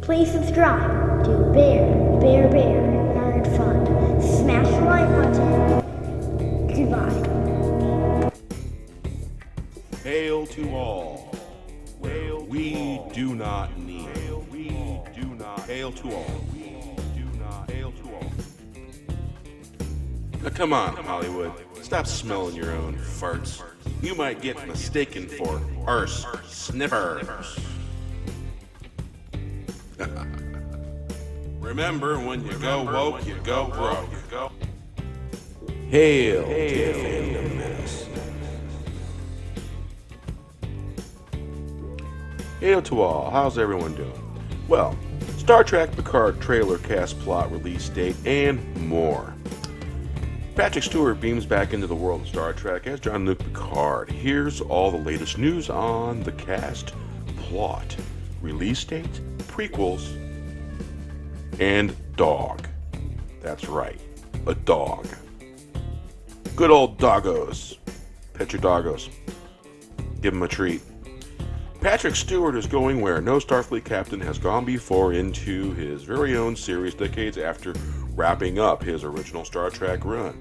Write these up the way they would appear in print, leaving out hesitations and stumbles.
Please subscribe to Bear Nerd Fun. Smash the like button. Goodbye. Hail to all. We do not need. Hail to all. Hail to all. Now come on, Hollywood. Stop smelling your own farts. You might get mistaken for arse sniffers. Remember, when you go woke, you go broke. Hail to the fandom menace. Hail to all. How's everyone doing? Well, Star Trek Picard trailer cast plot release date and more. Patrick Stewart beams back into the world of Star Trek as Jean-Luc Picard. Here's all the latest news on the cast, plot, release date, prequels, and dog. That's right, a dog. Good old doggos. Pet your doggos. Give them a treat. Patrick Stewart is going where no Starfleet captain has gone before, into his very own series decades after wrapping up his original Star Trek run.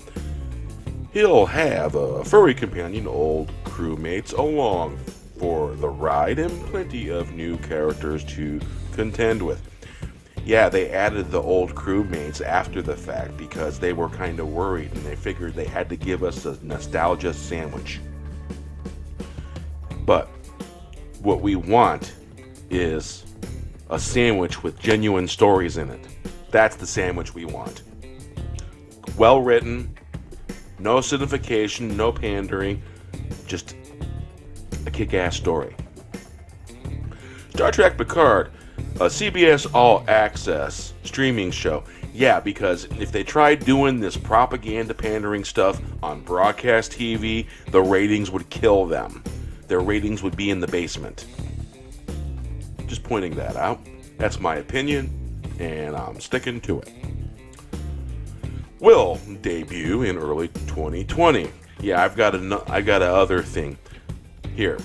He'll have a furry companion, old crewmates along for the ride, and plenty of new characters to contend with. Yeah, they added the old crewmates after the fact because they were kind of worried and they figured they had to give us a nostalgia sandwich. But what we want is a sandwich with genuine stories in it. That's the sandwich we want. Well written, no acidification, no pandering, just a kick-ass story. Star Trek Picard, a CBS All-Access streaming show. Yeah, because if they tried doing this propaganda pandering stuff on broadcast TV, the ratings would kill them. Their ratings would be in the basement. Just pointing that out. That's my opinion, and I'm sticking to it. Will debut in early 2020. Yeah, I've got a other thing here.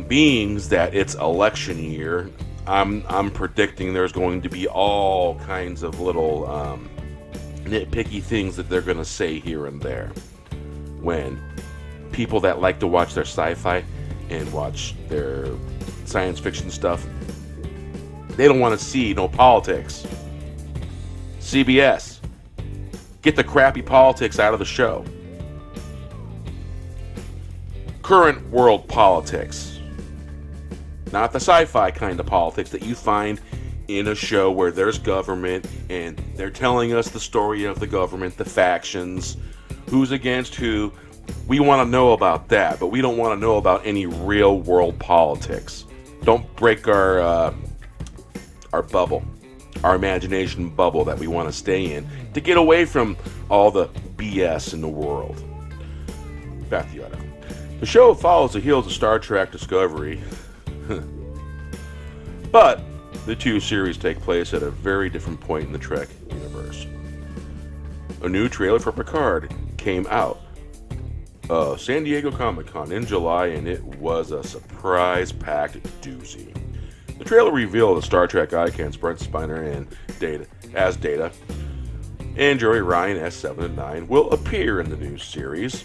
Being that it's election year, I'm predicting there's going to be all kinds of little nitpicky things that they're going to say here and there when people that like to watch their sci-fi and watch their science fiction stuff, they don't want to see no politics. CBS, get the crappy politics out of the show. Current world politics. Not the sci-fi kind of politics that you find in a show where there's government and they're telling us the story of the government, the factions, who's against who. We want to know about that, but we don't want to know about any real world politics. Don't break our bubble, our imagination bubble that we want to stay in to get away from all the BS in the world. Back to the article. The show follows the heels of Star Trek Discovery, but the two series take place at a very different point in the Trek universe. A new trailer for Picard came out San Diego Comic-Con in July, and it was a surprise-packed doozy. The trailer revealed that Star Trek icons Brent Spiner and Data and Joey Ryan as 7 and 9 will appear in the new series.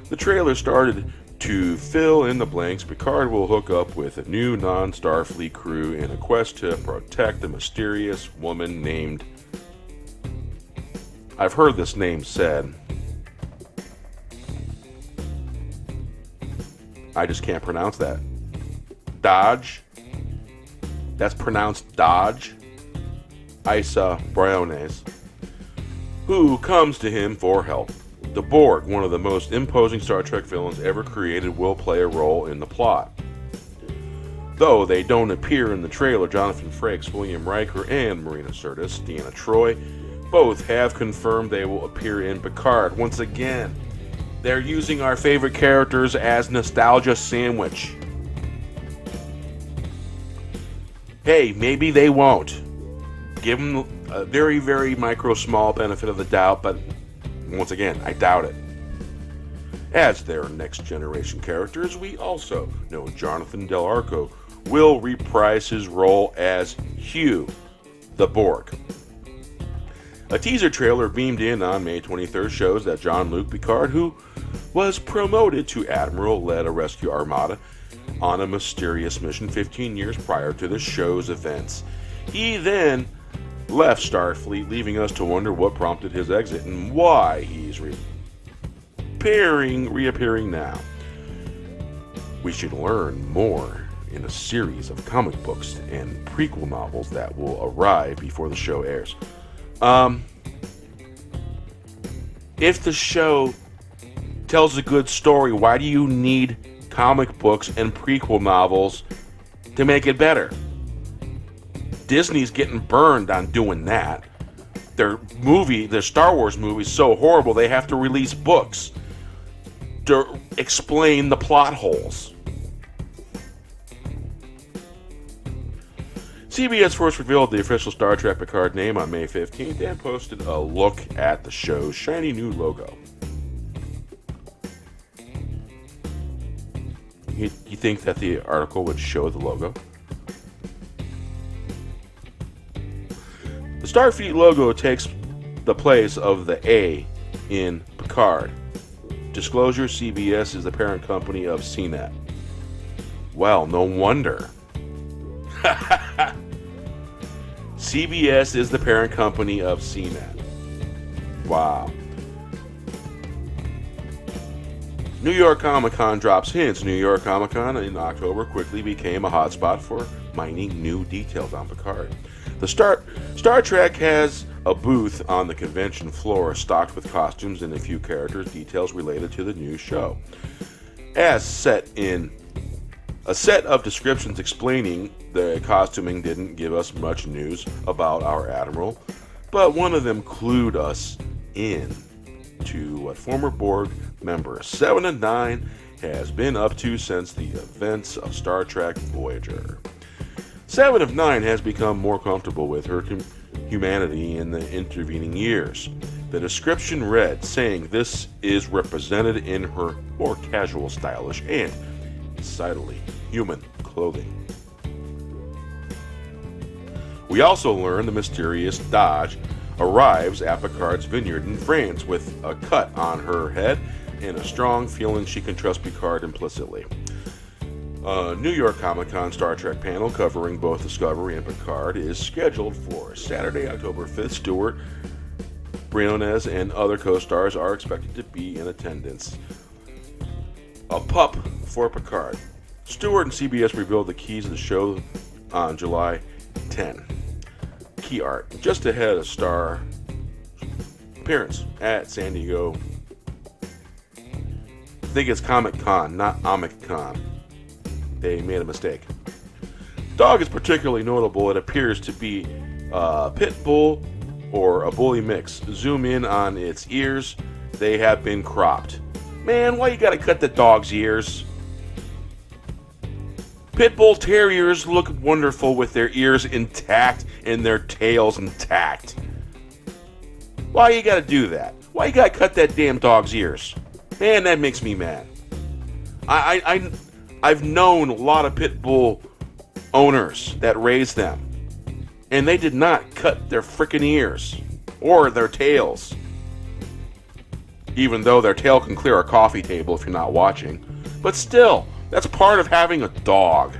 The trailer started to fill in the blanks. Picard will hook up with a new non-Starfleet crew in a quest to protect the mysterious woman named... I've heard this name said. I just can't pronounce that. Dodge. That's pronounced Dodge. Isa Briones. Who comes to him for help. The Borg, one of the most imposing Star Trek villains ever created, will play a role in the plot. Though they don't appear in the trailer, Jonathan Frakes, William Riker, and Marina Sirtis, Deanna Troi, both have confirmed they will appear in Picard. Once again, they're using our favorite characters as nostalgia sandwich. Hey, maybe they won't. Give them a very, very micro small benefit of the doubt, but once again, I doubt it. As their next generation characters, we also know Jonathan Del Arco will reprise his role as Hugh, the Borg. A teaser trailer beamed in on May 23rd shows that Jean-Luc Picard, who was promoted to Admiral, led a rescue armada on a mysterious mission 15 years prior to the show's events. He then left Starfleet, leaving us to wonder what prompted his exit and why he's reappearing now. We should learn more in a series of comic books and prequel novels that will arrive before the show airs. If the show tells a good story, why do you need comic books and prequel novels to make it better? Disney's getting burned on doing that. Their Star Wars movie is so horrible they have to release books to explain the plot holes. CBS first revealed the official Star Trek Picard name on May 15th and posted a look at the show's shiny new logo. You think that the article would show the logo? The Starfleet logo takes the place of the A in Picard. Disclosure: CBS is the parent company of CNET. Well, no wonder. CBS is the parent company of CNET. Wow. New York Comic Con drops hints. New York Comic Con in October quickly became a hotspot for mining new details on Picard. The Star Trek has a booth on the convention floor stocked with costumes and a few characters' details related to the new show. As set in a set of descriptions explaining the costuming didn't give us much news about our Admiral, but one of them clued us in to what former Borg member 7 of 9 has been up to since the events of Star Trek Voyager. 7 of 9 has become more comfortable with her humanity in the intervening years. The description read, saying this is represented in her more casual, stylish, and decidedly human clothing. We also learn the mysterious Dodge arrives at Picard's vineyard in France with a cut on her head and a strong feeling she can trust Picard implicitly. A New York Comic Con Star Trek panel covering both Discovery and Picard is scheduled for Saturday, October 5th. Stewart, Briones, and other co-stars are expected to be in attendance. A pup for Picard. Stewart and CBS revealed the keys of the show on July 10. Key art, just ahead of Star appearance at San Diego. I think it's Comic Con, not Amic Con. They made a mistake. Dog is particularly notable. It appears to be a pit bull or a bully mix. Zoom in on its ears. They have been cropped. Man, why you gotta cut the dog's ears? Pit bull terriers look wonderful with their ears intact and their tails intact. Why you gotta do that? Why you gotta cut that damn dog's ears? Man, that makes me mad. I've known a lot of pit bull owners that raised them, and they did not cut their frickin' ears or their tails. Even though their tail can clear a coffee table if you're not watching. But still, that's part of having a dog.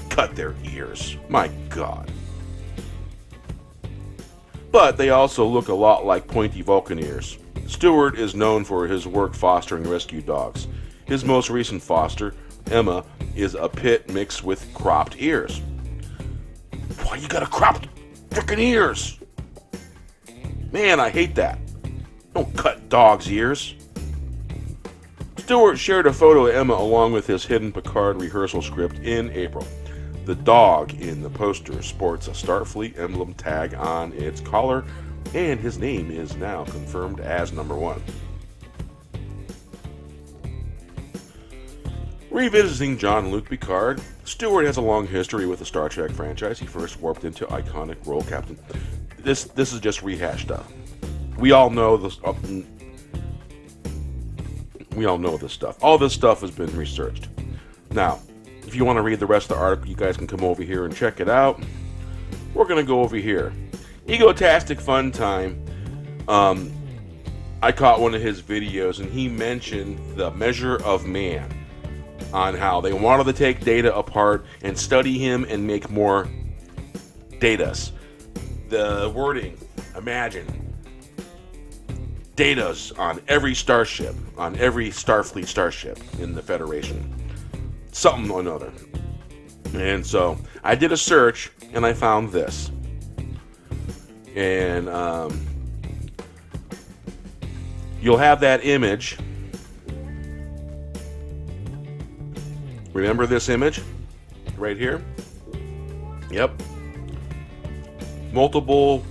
Cut their ears. My God. But they also look a lot like pointy Vulcan ears. Stewart is known for his work fostering rescue dogs. His most recent foster, Emma, is a pit mixed with cropped ears. Why you gotta crop frickin' ears? Man, I hate that. Don't cut dogs' ears. Stewart shared a photo of Emma along with his hidden Picard rehearsal script in April. The dog in the poster sports a Starfleet emblem tag on its collar, and his name is now confirmed as number 1. Revisiting Jean-Luc Picard, Stewart has a long history with the Star Trek franchise. He first warped into iconic role captain. This is just rehash stuff. We all know this. We all know this stuff. All this stuff has been researched. Now, if you want to read the rest of the article, you guys can come over here and check it out. We're going to go over here. Egotastic Fun Time. I caught one of his videos, and he mentioned the measure of man, on how they wanted to take Data apart and study him and make more Datas. The wording, imagine Datas on every starship, on every Starfleet starship in the Federation. Something or another. And so I did a search and I found this. And you'll have that image. Remember this image? Right here? Yep. Multiple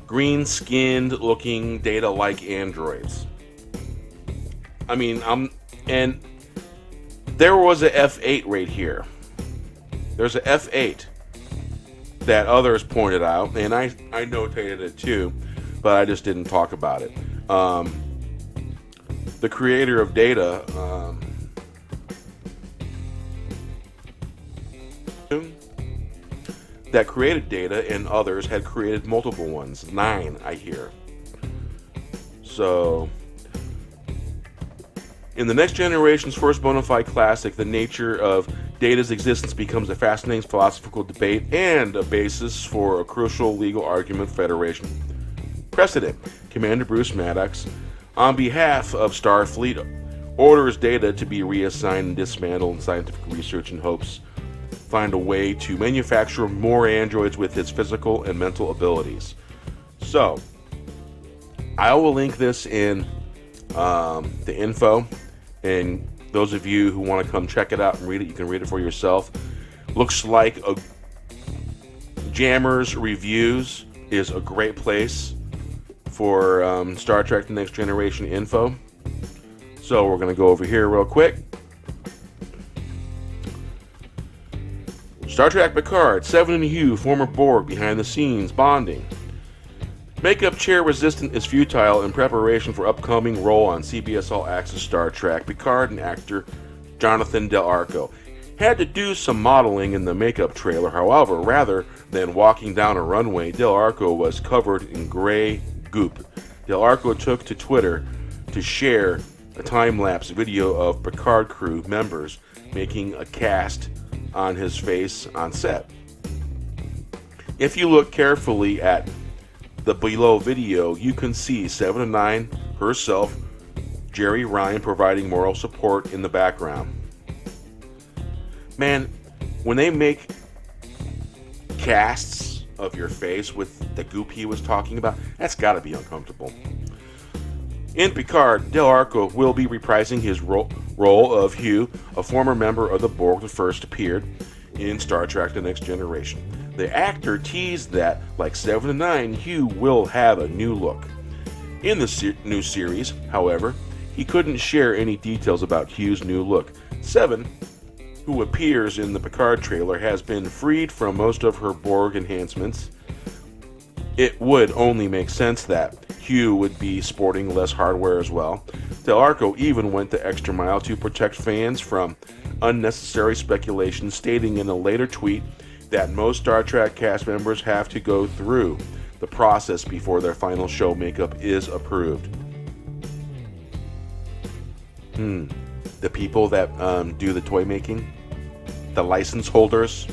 green-skinned looking Data-like androids. I mean, and there was a F8 right here. There's a F8 that others pointed out, and I notated it too, but I just didn't talk about it. The creator of Data, that created Data and others had created multiple ones. 9, I hear. So, in the Next Generation's first bona fide classic, the nature of Data's existence becomes a fascinating philosophical debate and a basis for a crucial legal argument Federation precedent. Commander Bruce Maddox, on behalf of Starfleet, orders Data to be reassigned and dismantled in scientific research in hopes find a way to manufacture more androids with his physical and mental abilities. So, I will link this in the info, and those of you who want to come check it out and read it, you can read it for yourself. Looks like Jammers Reviews is a great place for Star Trek The Next Generation info. So we're going to go over here real quick. Star Trek Picard, Seven and Hugh, former Borg, behind the scenes, bonding. Makeup chair resistant is futile in preparation for upcoming role on CBS All Access Star Trek. Picard and actor Jonathan Del Arco had to do some modeling in the makeup trailer. However, rather than walking down a runway, Del Arco was covered in gray goop. Del Arco took to Twitter to share a time-lapse video of Picard crew members making a cast on his face on set. If you look carefully at the below video, you can see 7 of 9 herself, Jerry Ryan, providing moral support in the background. Man, when they make casts of your face with the goop he was talking about, that's gotta be uncomfortable. In Picard, Del Arco will be reprising his role of Hugh, a former member of the Borg that first appeared in Star Trek The Next Generation. The actor teased that, like 7 of 9, Hugh will have a new look. In the new series, however, he couldn't share any details about Hugh's new look. 7, who appears in the Picard trailer, has been freed from most of her Borg enhancements. It would only make sense that Hugh would be sporting less hardware as well. Del Arco even went the extra mile to protect fans from unnecessary speculation, stating in a later tweet that most Star Trek cast members have to go through the process before their final show makeup is approved. The people that do the toy making, the license holders,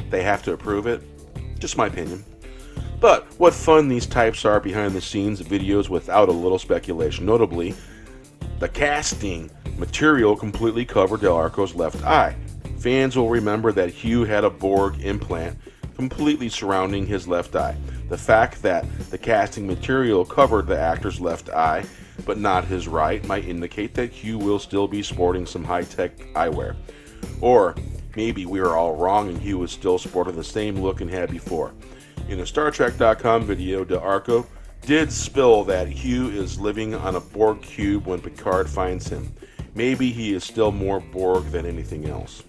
they have to approve it. Just my opinion. But what fun these types are behind the scenes videos without a little speculation. Notably, the casting material completely covered Del Arco's left eye. Fans will remember that Hugh had a Borg implant completely surrounding his left eye. The fact that the casting material covered the actor's left eye, but not his right, might indicate that Hugh will still be sporting some high-tech eyewear. Or maybe we were all wrong and Hugh was still sporting the same look and had before. In a StarTrek.com video, Del Arco did spill that Hugh is living on a Borg cube when Picard finds him. Maybe he is still more Borg than anything else.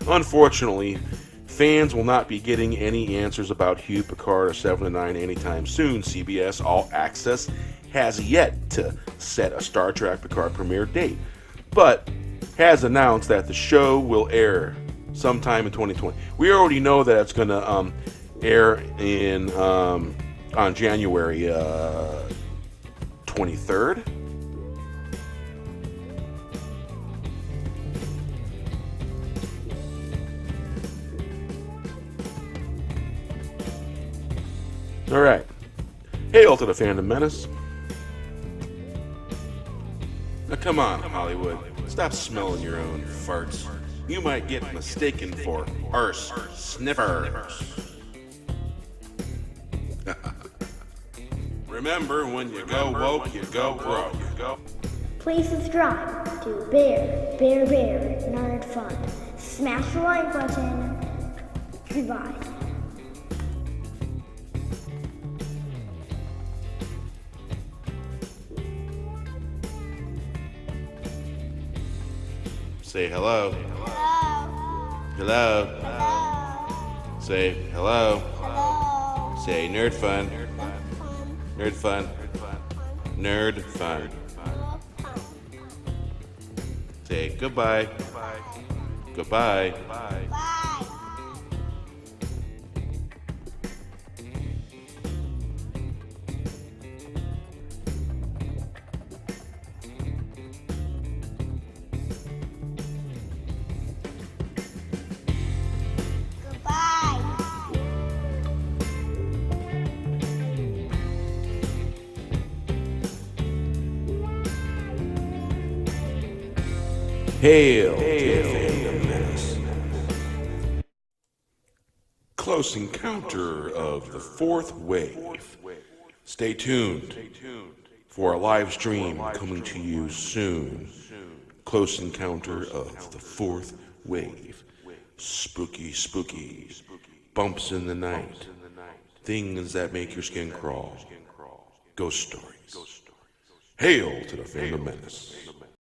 Unfortunately, fans will not be getting any answers about Hugh, Picard, or 7 of 9 anytime soon. CBS All Access has yet to set a Star Trek Picard premiere date. But has announced that the show will air sometime in 2020. We already know that it's going to air in on January 23rd. All right. Hail to the Fandom Menace. Now come on, Hollywood. Stop smelling your own farts. You might get mistaken for arse sniffers. Remember, when you go woke, you go broke. Please subscribe to Bear Nerd Fun. Smash the like button. Goodbye. Say hello. Hello. Hello. Say hello. Hello. Say nerd fun. Nerd fun. Nerd fun. Say goodbye. Goodbye. Bye. Hail to the Fandom Menace. Close encounter of the fourth wave. Stay tuned for a live stream coming to you soon. Close encounter of the fourth wave. Spooky. Bumps in the night. Things that make your skin crawl. Ghost stories. Hail to the Fandom Menace.